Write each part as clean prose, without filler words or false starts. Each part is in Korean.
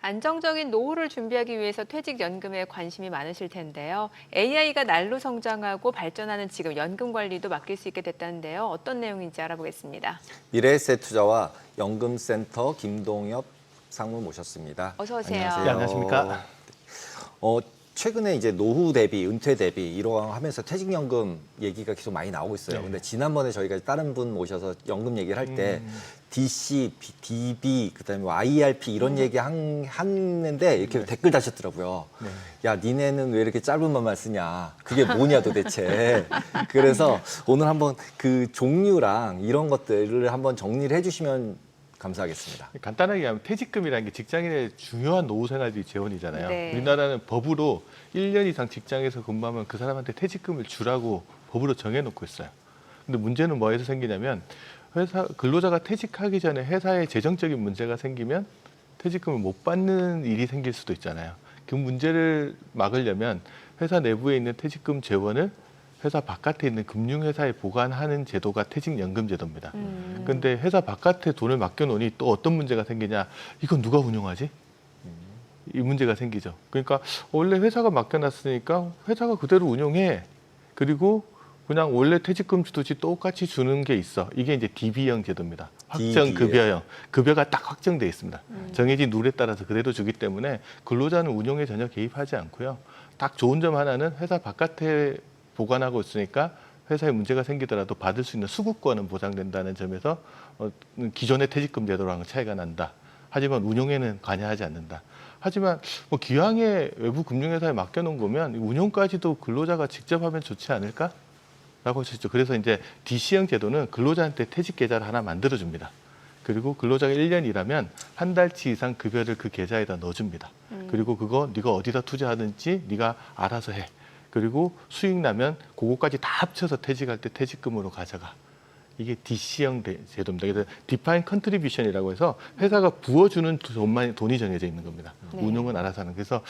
안정적인 노후를 준비하기 위해서 퇴직연금에 관심이 많으실 텐데요. AI가 날로 성장하고 발전하는 지금 연금 관리도 맡길 수 있게 됐다는데요. 어떤 내용인지 알아보겠습니다. 미래에셋투자와 연금센터 김동엽 상무 모셨습니다. 어서 오세요. 안녕하세요. 네, 안녕하십니까. 최근에 이제 노후 대비, 은퇴 대비 이러고 하면서 퇴직연금 얘기가 계속 많이 나오고 있어요. 네. 근데 지난번에 저희가 다른 분 모셔서 연금 얘기를 할 때 DC, DB, 그다음에 뭐 IRP 이런 얘기 했는데 이렇게 댓글 다셨더라고요. 네. 야, 니네는 왜 이렇게 짧은 말만 쓰냐? 그게 뭐냐 도대체. 그래서 오늘 한번 그 종류랑 이런 것들을 한번 정리를 해주시면 감사하겠습니다. 간단하게 하면 퇴직금이라는 게 직장인의 중요한 노후 생활비 재원이잖아요. 네. 우리나라는 법으로 1년 이상 직장에서 근무하면 그 사람한테 퇴직금을 주라고 법으로 정해놓고 있어요. 근데 문제는 뭐에서 생기냐면 근로자가 퇴직하기 전에 회사에 재정적인 문제가 생기면 퇴직금을 못 받는 일이 생길 수도 있잖아요. 그 문제를 막으려면 회사 내부에 있는 퇴직금 재원을 회사 바깥에 있는 금융회사에 보관하는 제도가 퇴직연금 제도입니다. 그런데 회사 바깥에 돈을 맡겨놓으니 또 어떤 문제가 생기냐? 이건 누가 운용하지? 이 문제가 생기죠. 그러니까 원래 회사가 맡겨놨으니까 회사가 그대로 운용해. 그리고 그냥 원래 퇴직금 주듯이 똑같이 주는 게 있어. 이게 이제 DB형 제도입니다. 확정 급여형. 급여가 딱 확정돼 있습니다. 정해진 룰에 따라서 그대로 주기 때문에 근로자는 운용에 전혀 개입하지 않고요. 딱 좋은 점 하나는 회사 바깥에 보관하고 있으니까 회사에 문제가 생기더라도 받을 수 있는 수급권은 보장된다는 점에서 기존의 퇴직금 제도랑은 차이가 난다. 하지만 운용에는 관여하지 않는다. 하지만 뭐 기왕에 외부 금융회사에 맡겨놓은 거면 운용까지도 근로자가 직접 하면 좋지 않을까? 라고 하셨죠. 그래서 이제 DC형 제도는 근로자한테 퇴직 계좌를 하나 만들어줍니다. 그리고 근로자가 1년 일하면 한 달치 이상 급여를 그 계좌에다 넣어줍니다. 그리고 그거 네가 어디다 투자하든지 네가 알아서 해. 그리고 수익 나면 그거까지 다 합쳐서 퇴직할 때 퇴직금으로 가져가. 이게 DC형 제도입니다. 그래서 Defined Contribution이라고 해서 회사가 부어주는 돈이 정해져 있는 겁니다. 네. 운용은 알아서 하는. 그래서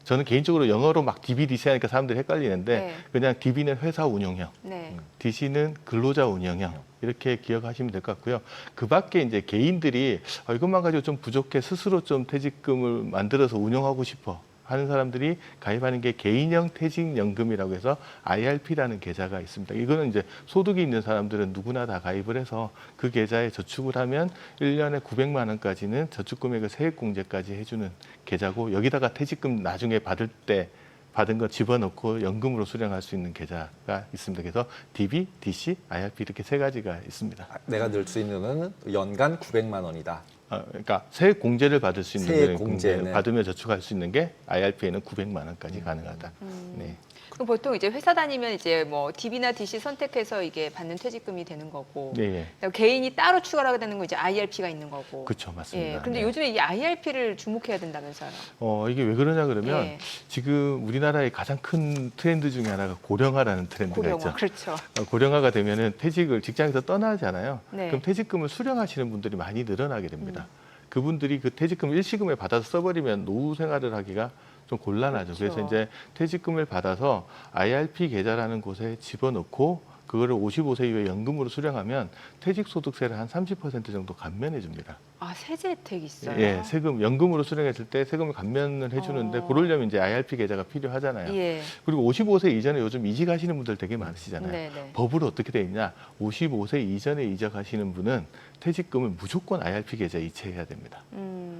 저는 개인적으로 영어로 막 DB, DC 하니까 사람들이 헷갈리는데 네. 그냥 DB는 회사 운용형, 네. DC는 근로자 운영형 이렇게 기억하시면 될 것 같고요. 그 밖에 이제 개인들이 이것만 가지고 좀 부족해 스스로 좀 퇴직금을 만들어서 운영하고 싶어 하는 사람들이 가입하는 게 개인형 퇴직연금이라고 해서 IRP라는 계좌가 있습니다. 이거는 이제 소득이 있는 사람들은 누구나 다 가입을 해서 그 계좌에 저축을 하면 1년에 900만 원까지는 저축금액을 세액공제까지 해주는 계좌고 여기다가 퇴직금 나중에 받을 때 받은 거 집어넣고 연금으로 수령할 수 있는 계좌가 있습니다. 그래서 DB, DC, IRP 이렇게 세 가지가 있습니다. 내가 넣을 수 있는 건 연간 900만 원이다. 그러니까 세액 공제를 받을 수 있는 세액 공제는 받으며 저축할 수 있는 게 IRP에는 900만 원까지 가능하다. 네. 그럼 보통 이제 회사 다니면 이제 뭐 DB나 DC 선택해서 이게 받는 퇴직금이 되는 거고, 네, 그다음에 개인이 따로 추가를 하게 되는 거 이제 IRP가 있는 거고. 그렇죠, 맞습니다. 예. 근데 네. 요즘에 이 IRP를 주목해야 된다면서요? 이게 왜 그러냐 그러면 예. 지금 우리나라의 가장 큰 트렌드 중에 하나가 고령화라는 트렌드가 고령화. 있죠. 그렇죠. 고령화가 되면은 퇴직을 직장에서 떠나잖아요. 네. 그럼 퇴직금을 수령하시는 분들이 많이 늘어나게 됩니다. 그분들이 그 퇴직금 일시금에 받아서 써버리면 노후 생활을 하기가 좀 곤란하죠. 그렇죠. 그래서 이제 퇴직금을 받아서 IRP 계좌라는 곳에 집어넣고 그거를 55세 이후에 연금으로 수령하면 퇴직소득세를 한 30% 정도 감면해 줍니다. 아, 세제 혜택이 있어요? 예, 세금 연금으로 수령했을 때 세금을 감면을 해주는데 그러려면 이제 IRP 계좌가 필요하잖아요. 예. 그리고 55세 이전에 요즘 이직하시는 분들 되게 많으시잖아요. 네네. 법으로 어떻게 돼 있냐? 55세 이전에 이직하시는 분은 퇴직금을 무조건 IRP 계좌에 이체해야 됩니다.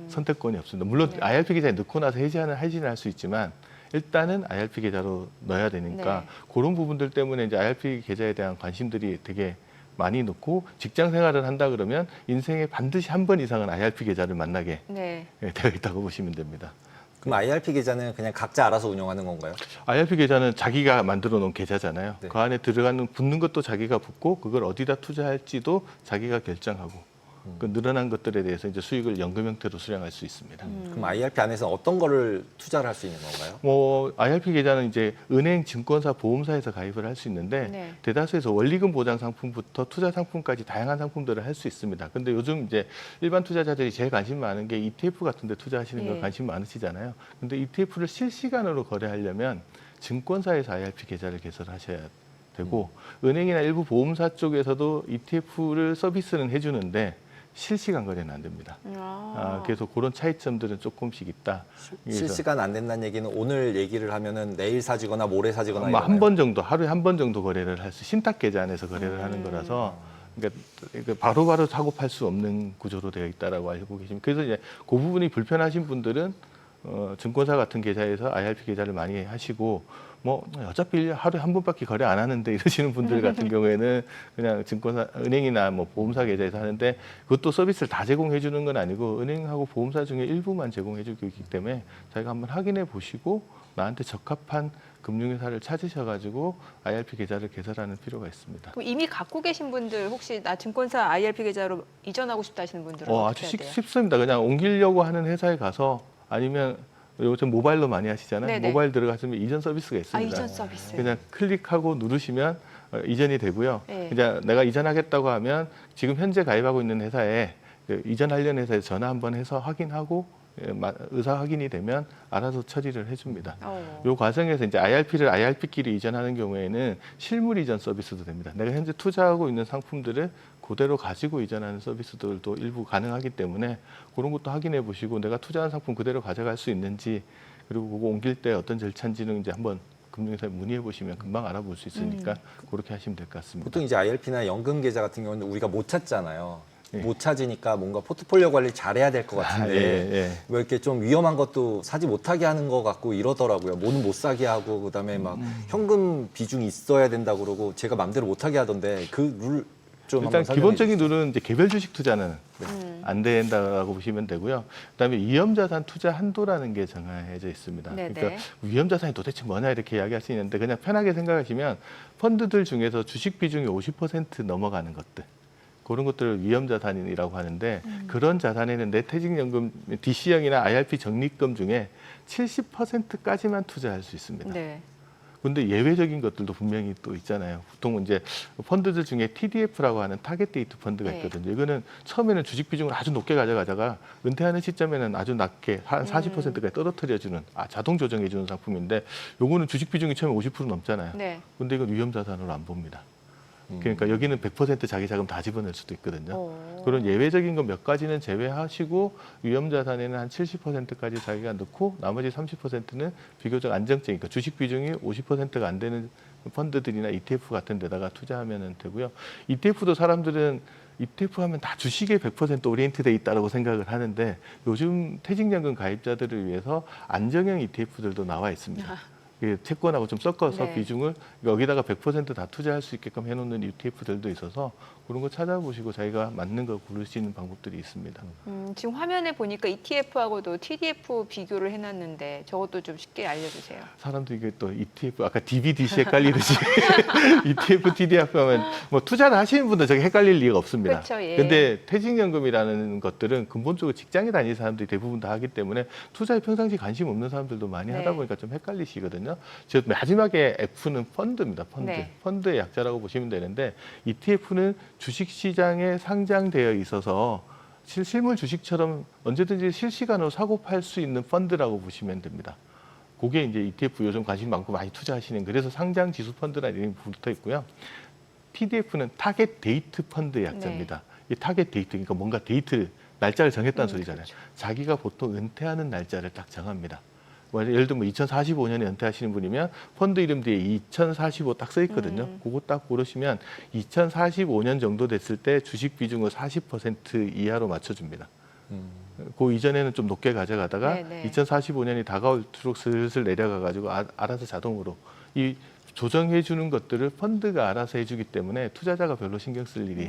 선택권이 없습니다. 물론 네. IRP 계좌에 넣고 나서 해지는 할 수 있지만 일단은 IRP 계좌로 넣어야 되니까 네. 그런 부분들 때문에 이제 IRP 계좌에 대한 관심들이 되게 많이 넣고 직장 생활을 한다 그러면 인생에 반드시 한 번 이상은 IRP 계좌를 만나게 네. 되어 있다고 보시면 됩니다. 그럼 IRP 계좌는 그냥 각자 알아서 운영하는 건가요? IRP 계좌는 자기가 만들어 놓은 계좌잖아요. 네. 그 안에 들어가는 붙는 것도 자기가 붙고 그걸 어디다 투자할지도 자기가 결정하고 그 늘어난 것들에 대해서 이제 수익을 연금 형태로 수령할 수 있습니다. 그럼 IRP 안에서 어떤 거를 투자를 할 수 있는 건가요? IRP 계좌는 이제 은행, 증권사, 보험사에서 가입을 할 수 있는데 네. 대다수에서 원리금 보장 상품부터 투자 상품까지 다양한 상품들을 할 수 있습니다. 근데 요즘 이제 일반 투자자들이 제일 관심 많은 게 ETF 같은 데 투자하시는 거 예. 관심 많으시잖아요. 근데 ETF를 실시간으로 거래하려면 증권사에서 IRP 계좌를 개설하셔야 되고 은행이나 일부 보험사 쪽에서도 ETF를 서비스는 해주는데 실시간 거래는 안 됩니다. 그래서 그런 차이점들은 조금씩 있다. 그래서 실시간 안 된다는 얘기는 오늘 얘기를 하면은 내일 사지거나 모레 사지거나 아마 이러나요? 한 번 정도, 하루에 한 번 정도 거래를 할 수, 신탁 계좌 안에서 거래를 하는 거라서 그러니까 바로바로 사고 팔 수 없는 구조로 되어 있다라고 알고 계십니다. 그래서 이제 그 부분이 불편하신 분들은 증권사 같은 계좌에서 IRP 계좌를 많이 하시고 뭐 어차피 하루에 한 번밖에 거래 안 하는데 이러시는 분들 같은 경우에는 그냥 증권사, 은행이나 뭐 보험사 계좌에서 하는데 그것도 서비스를 다 제공해 주는 건 아니고 은행하고 보험사 중에 일부만 제공해 주고 있기 때문에 저희가 한번 확인해 보시고 나한테 적합한 금융회사를 찾으셔가지고 IRP 계좌를 개설하는 필요가 있습니다. 그럼 이미 갖고 계신 분들 혹시 나 증권사 IRP 계좌로 이전하고 싶다 하시는 분들은 어떻게 아주 해야 돼요? 쉽습니다. 그냥 옮기려고 하는 회사에 가서 아니면 요즘 모바일로 많이 하시잖아요. 네네. 모바일 들어가시면 이전 서비스가 있습니다. 이전 서비스. 그냥 클릭하고 누르시면 이전이 되고요. 네. 이제 내가 이전하겠다고 하면 지금 현재 가입하고 있는 회사에 이전하려는 회사에 전화 한번 해서 확인하고 의사 확인이 되면 알아서 처리를 해줍니다. 이 과정에서 이제 IRP를 IRP끼리 이전하는 경우에는 실물 이전 서비스도 됩니다. 내가 현재 투자하고 있는 상품들을 그대로 가지고 이전하는 서비스들도 일부 가능하기 때문에 그런 것도 확인해 보시고 내가 투자한 상품 그대로 가져갈 수 있는지 그리고 그거 옮길 때 어떤 절차인지는 이제 한번 금융회사에 문의해 보시면 금방 알아볼 수 있으니까 그렇게 하시면 될 것 같습니다. 보통 이제 IRP나 연금 계좌 같은 경우는 우리가 못 찾잖아요. 예. 못 찾으니까 뭔가 포트폴리오 관리 잘해야 될 것 같은데 예. 뭐 이렇게 좀 위험한 것도 사지 못하게 하는 것 같고 이러더라고요. 뭐는 못 사게 하고 그다음에 막 현금 비중이 있어야 된다고 그러고 제가 마음대로 못하게 하던데 그 룰 좀 일단 한번 설명해 기본적인 주시죠. 룰은 이제 개별 주식 투자는 안 된다고 보시면 되고요. 그다음에 위험자산 투자 한도라는 게 정해져 있습니다. 네네. 그러니까 위험자산이 도대체 뭐냐 이렇게 이야기할 수 있는데 그냥 편하게 생각하시면 펀드들 중에서 주식 비중이 50% 넘어가는 것들. 그런 것들을 위험자산이라고 하는데 그런 자산에는 내 퇴직연금 DC형이나 IRP 적립금 중에 70%까지만 투자할 수 있습니다. 네. 근데 예외적인 것들도 분명히 또 있잖아요. 보통 이제 펀드들 중에 TDF라고 하는 타겟 데이트 펀드가 네. 있거든요. 이거는 처음에는 주식 비중을 아주 높게 가져가다가 은퇴하는 시점에는 아주 낮게 한 40%까지 떨어뜨려주는 자동 조정해주는 상품인데 요거는 주식 비중이 처음에 50% 넘잖아요. 네. 근데 이건 위험자산으로 안 봅니다. 그러니까 여기는 100% 자기 자금 다 집어넣을 수도 있거든요. 그런 예외적인 거 몇 가지는 제외하시고 위험자산에는 한 70%까지 자기가 넣고 나머지 30%는 비교적 안정적인 그러니까 주식 비중이 50%가 안 되는 펀드들이나 ETF 같은 데다가 투자하면 되고요. ETF도 사람들은 ETF 하면 다 주식에 100% 오리엔트돼 있다고 생각을 하는데 요즘 퇴직연금 가입자들을 위해서 안정형 ETF들도 나와 있습니다. 채권하고 좀 섞어서 네. 비중을 여기다가 100% 다 투자할 수 있게끔 해놓는 ETF들도 있어서 그런 거 찾아보시고 자기가 맞는 거 고르시는 방법들이 있습니다. 지금 화면에 보니까 ETF하고도 TDF 비교를 해놨는데 저것도 좀 쉽게 알려주세요. 사람도 이게 또 ETF 아까 DB/DC 헷갈리듯이 ETF, TDF 하면 뭐 투자를 하시는 분들 저게 헷갈릴 리가 없습니다. 그렇죠, 예. 근데 퇴직연금이라는 것들은 근본적으로 직장에 다니는 사람들이 대부분 다 하기 때문에 투자에 평상시 관심 없는 사람들도 많이 네. 하다 보니까 좀 헷갈리시거든요. 즉 마지막에 F는 펀드입니다. 펀드. 네. 펀드의 약자라고 보시면 되는데 ETF는 주식시장에 상장되어 있어서 실물 주식처럼 언제든지 실시간으로 사고 팔 수 있는 펀드라고 보시면 됩니다. 그게 이제 ETF 요즘 관심 많고 많이 투자하시는 그래서 상장 지수 펀드라는 이름이 붙어 있고요. TDF는 타겟 데이트 펀드 약자입니다. 이 타겟 데이트 그러니까 뭔가 데이트 날짜를 정했다는 소리잖아요. 그렇죠. 자기가 보통 은퇴하는 날짜를 딱 정합니다. 예를 들면 2045년에 은퇴하시는 분이면 펀드 이름 뒤에 2045 딱 써 있거든요. 그거 딱 고르시면 2045년 정도 됐을 때 주식 비중을 40% 이하로 맞춰줍니다. 그 이전에는 좀 높게 가져가다가 네네. 2045년이 다가올수록 슬슬 내려가가지고 알아서 자동으로 이 조정해 주는 것들을 펀드가 알아서 해주기 때문에 투자자가 별로 신경 쓸 일이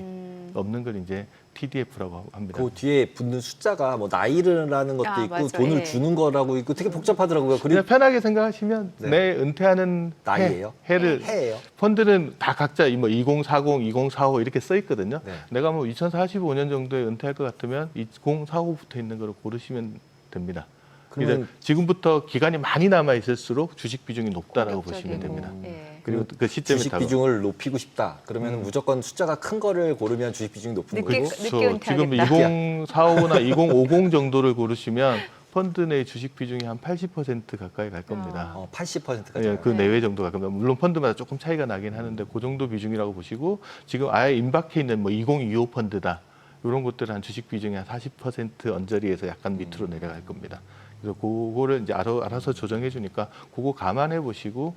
없는 걸 이제 TDF라고 합니다. 그 뒤에 붙는 숫자가 뭐 나이라는 것도 있고 맞아요. 돈을 예. 주는 거라고 있고 되게 복잡하더라고요. 그냥 그리고 편하게 생각하시면 네. 내 은퇴하는 나이예요? 해를 해예요. 펀드는 다 각자 뭐 2040, 2045 이렇게 써 있거든요. 네. 내가 뭐 2045년 정도에 은퇴할 것 같으면 2045 붙어 있는 거를 고르시면 됩니다. 그러면 그래서 지금부터 기간이 많이 남아 있을수록 주식 비중이 높다라고 공격적이고. 보시면 됩니다. 예. 그리고 그 시점에 주식 따라 비중을 높이고 싶다. 그러면 무조건 숫자가 큰 거를 고르면 주식 비중이 높은 늦게 거고. 늦게 지금 은퇴하겠다. 2045나 2050 정도를 고르시면 펀드 내 주식 비중이 한 80% 가까이 갈 겁니다. 80%까지. 예, 그 내외 정도 갈 겁니다. 물론 펀드마다 조금 차이가 나긴 하는데 그 정도 비중이라고 보시고 지금 아예 임박해 있는 뭐 2025 펀드다. 이런 것들은 한 주식 비중이 한 40% 언저리에서 약간 밑으로 내려갈 겁니다. 그래서 그거를 이제 알아서 조정해 주니까 그거 감안해 보시고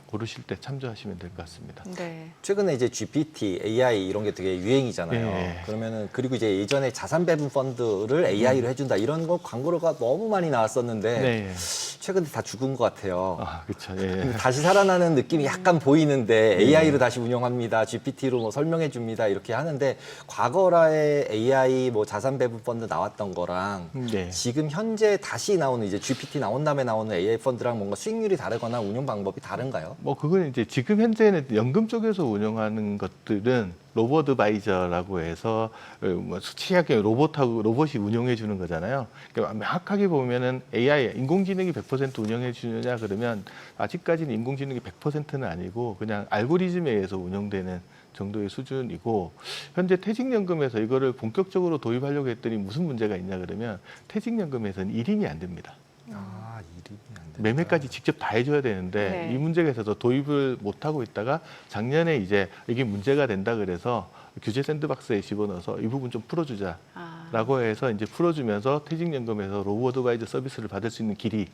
고르실 때 참조하시면 될 것 같습니다. 네. 최근에 이제 GPT, AI 이런 게 되게 유행이잖아요. 예. 그러면은 그리고 이제 예전에 자산 배분 펀드를 AI로 해준다 이런 거 광고가 너무 많이 나왔었는데 네. 최근에 다 죽은 것 같아요. 아, 그렇죠. 근데 예. 다시 살아나는 느낌이 약간 보이는데 AI로 다시 운영합니다. GPT로 뭐 설명해 줍니다. 이렇게 하는데 과거라의 AI 뭐 자산 배분 펀드 나왔던 거랑 네. 지금 현재 다시 나오는 이제 GPT 나온 다음에 나오는 AI 펀드랑 뭔가 수익률이 다르거나 운영 방법이 다른가요? 뭐 그건 이제 지금 현재는 연금 쪽에서 운영하는 것들은 로보드바이저라고 해서 뭐 수치하게 로봇이 운영해 주는 거잖아요. 그러니까 명확하게 보면은 AI 인공지능이 100% 운영해 주느냐 그러면 아직까지는 인공지능이 100%는 아니고 그냥 알고리즘에 의해서 운영되는 정도의 수준이고 현재 퇴직연금에서 이거를 본격적으로 도입하려고 했더니 무슨 문제가 있냐 그러면 퇴직연금에서는 일임이 안 됩니다. 아, 이름이 안 돼. 매매까지 직접 다 해줘야 되는데 네. 이 문제가 있어서 도입을 못 하고 있다가 작년에 이제 이게 문제가 된다 그래서 규제 샌드박스에 집어넣어서 이 부분 좀 풀어주자라고 해서 이제 풀어주면서 퇴직연금에서 로보어드바이저 서비스를 받을 수 있는 길이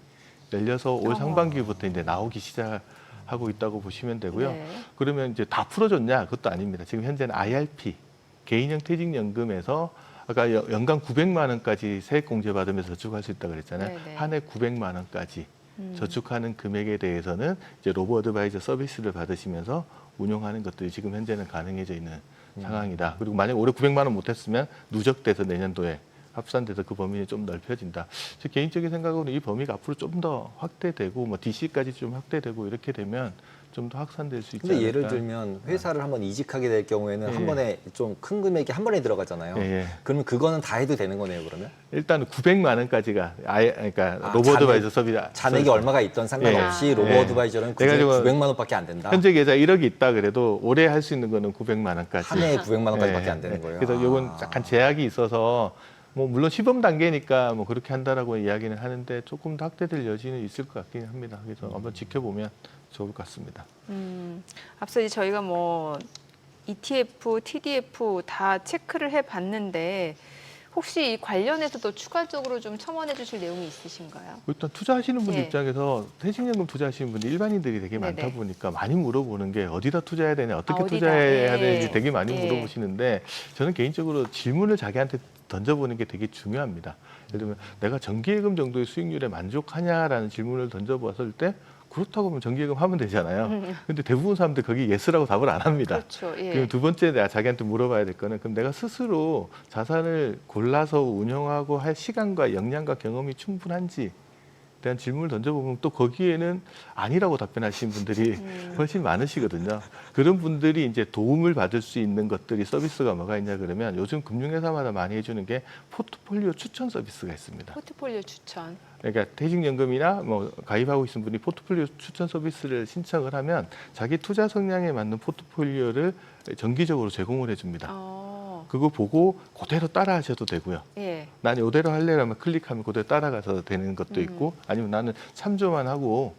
열려서 올 상반기부터 이제 나오기 시작하고 있다고 보시면 되고요. 네. 그러면 이제 다 풀어줬냐? 그것도 아닙니다. 지금 현재는 IRP 개인형 퇴직연금에서 아까 연간 900만 원까지 세액공제 받으면서 저축할 수 있다고 그랬잖아요. 네네. 한 해 900만 원까지 저축하는 금액에 대해서는 이제 로보어드바이저 서비스를 받으시면서 운용하는 것들이 지금 현재는 가능해져 있는 상황이다. 그리고 만약 올해 900만 원 못했으면 누적돼서 내년도에 합산돼서 그 범위는 좀 넓혀진다. 제 개인적인 생각으로는 이 범위가 앞으로 좀 더 확대되고 뭐 DC까지 좀 확대되고 이렇게 되면 좀 더 확산될 수 있지 근데 않을까. 예를 들면 회사를 한번 이직하게 될 경우에는 예. 한 번에 좀 큰 금액이 한 번에 들어가잖아요. 예, 예. 그러면 그거는 다 해도 되는 거네요, 그러면? 일단 900만 원까지가 그러니까 아, 로보어드바이저 서비스 잔액이 얼마가 있던 상관없이 예. 로보어드바이저는 그래가지고 900만 원밖에 안 된다. 현재 계좌 1억이 있다 그래도 올해 할 수 있는 거는 900만 원까지. 한 해에 900만 원까지밖에 예, 안 되는 예. 거예요. 그래서 이건 아. 약간 제약이 있어서 뭐 물론 시범 단계니까 뭐 그렇게 한다라고 이야기는 하는데 조금 더 확대될 여지는 있을 것 같긴 합니다. 그래서 한번 지켜보면 좋을 것 같습니다. 앞서 이제 저희가 뭐 ETF, TDF 다 체크를 해봤는데 혹시 이 관련해서도 추가적으로 좀 첨언해 주실 내용이 있으신가요? 일단 투자하시는 분들 예. 입장에서 퇴직연금 투자하시는 분들 일반인들이 되게 많다 네네. 보니까 많이 물어보는 게 어디다 투자해야 되냐, 어떻게 어디다, 투자해야 예. 되는지 되게 많이 예. 물어보시는데 저는 개인적으로 질문을 자기한테 던져보는 게 되게 중요합니다. 예를 들면 내가 정기예금 정도의 수익률에 만족하냐라는 질문을 던져봤을 때 그렇다고 하면 정기예금 하면 되잖아요. 근데 대부분 사람들 거기 예스라고 답을 안 합니다. 그렇죠. 예. 그럼 두 번째 내가 자기한테 물어봐야 될 거는 그럼 내가 스스로 자산을 골라서 운영하고 할 시간과 역량과 경험이 충분한지 대한 질문을 던져보면 또 거기에는 아니라고 답변하시는 분들이 훨씬 많으시거든요. 그런 분들이 이제 도움을 받을 수 있는 것들이 서비스가 뭐가 있냐 그러면 요즘 금융회사마다 많이 해주는 게 포트폴리오 추천 서비스가 있습니다. 포트폴리오 추천. 그러니까 퇴직연금이나 뭐 가입하고 있는 분이 포트폴리오 추천 서비스를 신청을 하면 자기 투자 성향에 맞는 포트폴리오를 정기적으로 제공을 해줍니다. 그거 보고 그대로 따라하셔도 되고요. 예. 난 이대로 할래라면 클릭하면 그대로 따라가서 되는 것도 있고 아니면 나는 참조만 하고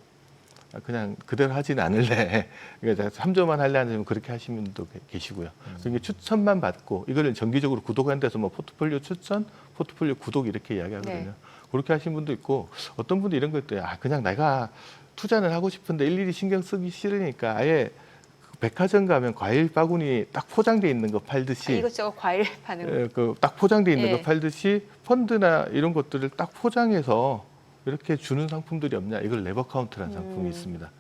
그냥 그대로 하진 않을래. 그러니까 참조만 할래 하면 그렇게 하시는 분도 계시고요. 그러니까 추천만 받고 이거를 정기적으로 구독하는 데서 뭐 포트폴리오 추천, 포트폴리오 구독 이렇게 이야기하거든요. 네. 그렇게 하시는 분도 있고 어떤 분도 이런 거 있대요. 그냥 내가 투자는 하고 싶은데 일일이 신경 쓰기 싫으니까 아예 백화점 가면 과일 바구니 딱 포장돼 있는 거 팔듯이 이것저것 과일 파는 거. 딱 포장돼 있는 예. 거 팔듯이 펀드나 이런 것들을 딱 포장해서 이렇게 주는 상품들이 없냐? 이걸 레버카운트라는 상품이 있습니다.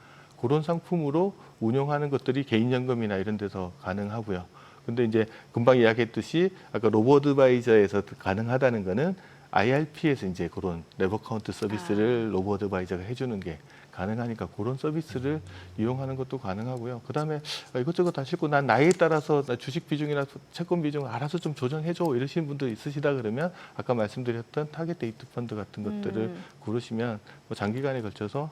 그런 상품으로 운영하는 것들이 개인연금이나 이런 데서 가능하고요. 근데 이제 금방 이야기했듯이 아까 로보어드바이저에서 가능하다는 거는 IRP에서 이제 그런 레버카운트 서비스를 로보어드바이저가 해주는 게 가능하니까 그런 서비스를 이용하는 것도 가능하고요. 그다음에 이것저것 다 싫고 난 나이에 따라서 나 주식 비중이나 채권 비중을 알아서 좀 조정해줘 이러시는 분들 있으시다 그러면 아까 말씀드렸던 타겟 데이트 펀드 같은 것들을 고르시면 뭐 장기간에 걸쳐서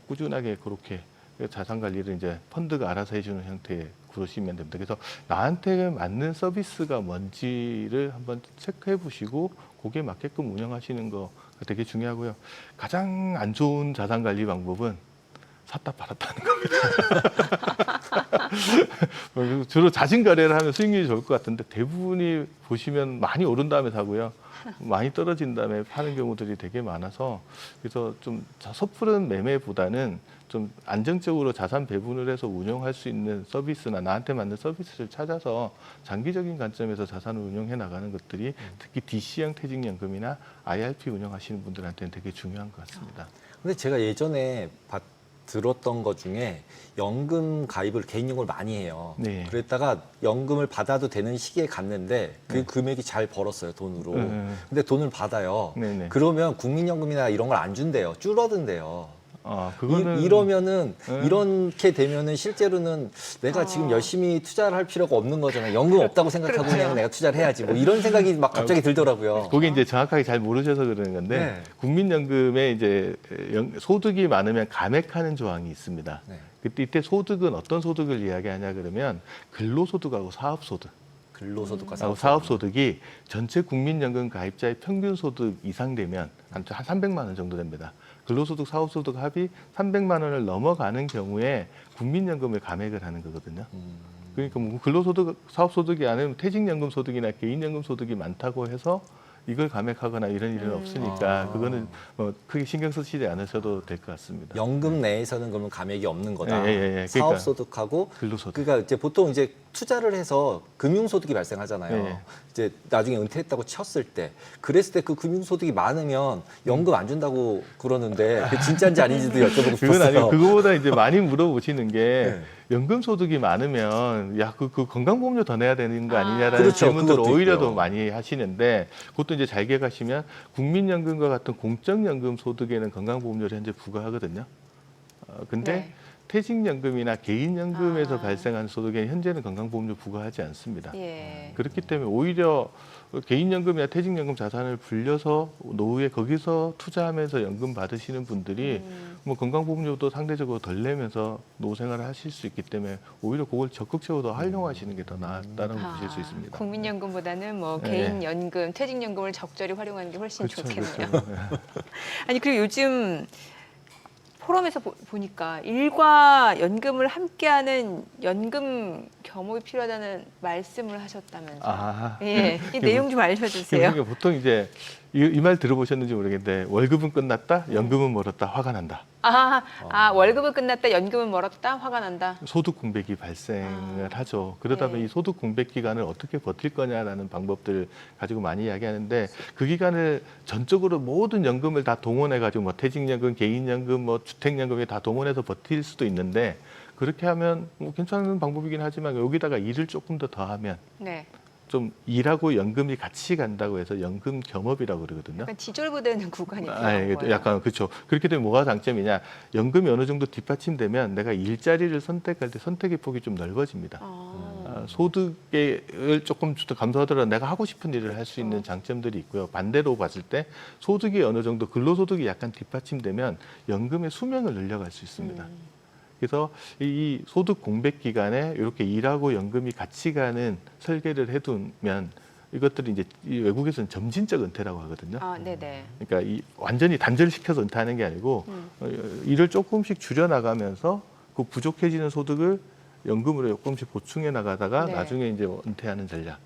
꾸준하게 그렇게 자산 관리를 이제 펀드가 알아서 해주는 형태의 고르시면 됩니다. 그래서 나한테 맞는 서비스가 뭔지를 한번 체크해 보시고 거기에 맞게끔 운영하시는 거 되게 중요하고요. 가장 안 좋은 자산 관리 방법은 샀다 팔았다 하는 겁니다. 주로 자진 거래를 하면 수익률이 좋을 것 같은데 대부분이 보시면 많이 오른 다음에 사고요. 많이 떨어진 다음에 파는 경우들이 되게 많아서 그래서 좀 섣부른 매매보다는 좀 안정적으로 자산 배분을 해서 운용할 수 있는 서비스나 나한테 맞는 서비스를 찾아서 장기적인 관점에서 자산을 운용해 나가는 것들이 특히 DC형 퇴직연금이나 IRP 운영하시는 분들한테는 되게 중요한 것 같습니다. 근데 제가 예전에 들었던 것 중에 연금 가입을 개인연금을 많이 해요. 네. 그랬다가 연금을 받아도 되는 시기에 갔는데 그 네. 금액이 잘 벌었어요, 돈으로. 네. 근데 돈을 받아요. 네네. 그러면 국민연금이나 이런 걸 안 준대요. 줄어든대요. 그거는 이러면은 네. 이렇게 되면은 실제로는 내가 지금 열심히 투자를 할 필요가 없는 거잖아요. 연금 없다고 생각하고 그렇죠. 그냥 내가 투자를 해야지. 뭐 이런 생각이 막 갑자기 들더라고요. 그게 이제 정확하게 잘 모르셔서 그러는 건데 네. 국민연금에 이제 소득이 많으면 감액하는 조항이 있습니다. 네. 그때 이때 소득은 어떤 소득을 이야기하냐 그러면 근로소득하고 사업소득. 근로소득과 사업소득이 전체 국민연금 가입자의 평균 소득 이상 되면 한 300만 원 정도 됩니다. 근로소득, 사업소득 합이 300만 원을 넘어가는 경우에 국민연금을 감액을 하는 거거든요. 그러니까 뭐 근로소득, 사업소득이 아니면 퇴직연금 소득이나 개인연금 소득이 많다고 해서 이걸 감액하거나 이런 일은 없으니까 그거는 뭐 크게 신경 쓰시지 않으셔도 될 것 같습니다. 연금 내에서는 그러면 감액이 없는 거다. 예. 그러니까 사업소득하고 근로소득. 그러니까 이제 보통 이제 투자를 해서 금융소득이 발생하잖아요. 예. 이제 나중에 은퇴했다고 쳤을 때 그랬을 때 그 금융소득이 많으면 연금 안 준다고 그러는데 그게 진짜인지 아닌지도 여쭤보고 그건 싶었어요. 아니고 그거보다 이제 많이 물어보시는 게 네. 연금 소득이 많으면 야 그 건강보험료 더 내야 되는 거 아니냐라는 그렇죠. 질문들을 그것도 오히려 있고요. 더 많이 하시는데 그것도 이제 잘 기억하시면 국민연금과 같은 공적연금 소득에는 건강보험료를 현재 부과하거든요. 근데 네. 퇴직연금이나 개인연금에서 아. 발생한 소득에 현재는 건강보험료 부과하지 않습니다. 예. 그렇기 때문에 오히려 개인연금이나 퇴직연금 자산을 불려서 노후에 거기서 투자하면서 연금 받으시는 분들이 뭐 건강보험료도 상대적으로 덜 내면서 노후 생활을 하실 수 있기 때문에 오히려 그걸 적극적으로 더 활용하시는 게 더 낫다고 보실 수 있습니다. 국민연금보다는 뭐 네. 개인연금, 퇴직연금을 적절히 활용하는 게 훨씬 그렇죠, 좋겠네요. 그렇죠. 아니 그리고 요즘 포럼에서 보니까 일과 연금을 함께하는 연금 겸업이 필요하다는 말씀을 하셨다면서요. 아, 예, 이 내용 좀 알려주세요. 그러니까 보통 이제 이 말 들어보셨는지 모르겠는데 월급은 끝났다, 연금은 멀었다, 화가 난다. 월급은 끝났다, 연금은 멀었다, 화가 난다. 소득 공백이 발생을 하죠. 그러다 보니 네. 이 소득 공백 기간을 어떻게 버틸 거냐라는 방법들 가지고 많이 이야기하는데 그 기간을 전적으로 모든 연금을 다 동원해 가지고 뭐 퇴직연금, 개인연금, 뭐 주택연금에 다 동원해서 버틸 수도 있는데 그렇게 하면 뭐 괜찮은 방법이긴 하지만 여기다가 일을 조금 더 더하면 네, 좀 일하고 연금이 같이 간다고 해서 연금 겸업이라고 그러거든요. 약간 지졸부되는 구간이 필요한 예, 거예요. 약간 그렇죠. 그렇기 때문에 뭐가 장점이냐? 연금이 어느 정도 뒷받침되면 내가 일자리를 선택할 때 선택의 폭이 좀 넓어집니다. 소득을 조금 더 감소하더라도 내가 하고 싶은 일을 할 수 있는 장점들이 있고요. 반대로 봤을 때 소득이 어느 정도 근로소득이 약간 뒷받침되면 연금의 수명을 늘려갈 수 있습니다. 그래서 이 소득 공백 기간에 이렇게 일하고 연금이 같이 가는 설계를 해두면 이것들이 이제 이 외국에서는 점진적 은퇴라고 하거든요. 네네. 그러니까 완전히 단절시켜서 은퇴하는 게 아니고 일을 조금씩 줄여 나가면서 그 부족해지는 소득을 연금으로 조금씩 보충해 나가다가 네. 나중에 이제 은퇴하는 전략.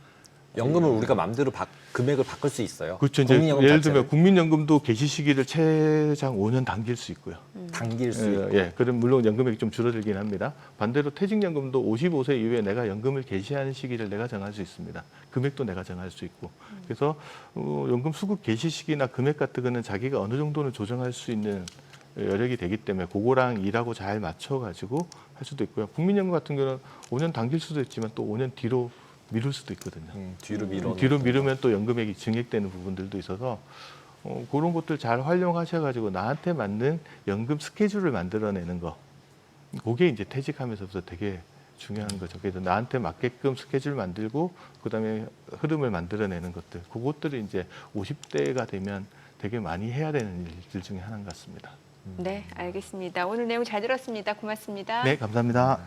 연금을 우리가 마음대로 금액을 바꿀 수 있어요. 그렇죠. 이제 국민연금 예를 자체를 들면 국민연금도 개시 시기를 최장 5년 당길 수 있고요. 당길 수 있고. 예, 그럼 물론 연금액이 좀 줄어들긴 합니다. 반대로 퇴직연금도 55세 이후에 내가 연금을 개시하는 시기를 내가 정할 수 있습니다. 금액도 내가 정할 수 있고. 그래서 연금 수급 개시 시기나 금액 같은 거는 자기가 어느 정도는 조정할 수 있는 여력이 되기 때문에 그거랑 일하고 잘 맞춰가지고 할 수도 있고요. 국민연금 같은 경우는 5년 당길 수도 있지만 또 5년 뒤로 미룰 수도 있거든요. 뒤로 미루면 또 연금액이 증액되는 부분들도 있어서 그런 것들 잘 활용하셔가지고 나한테 맞는 연금 스케줄을 만들어내는 거. 그게 이제 퇴직하면서부터 되게 중요한 거죠. 그래서 나한테 맞게끔 스케줄 만들고 그다음에 흐름을 만들어내는 것들. 그것들을 이제 50대가 되면 되게 많이 해야 되는 일들 중에 하나인 것 같습니다. 네, 알겠습니다. 오늘 내용 잘 들었습니다. 고맙습니다. 네, 감사합니다.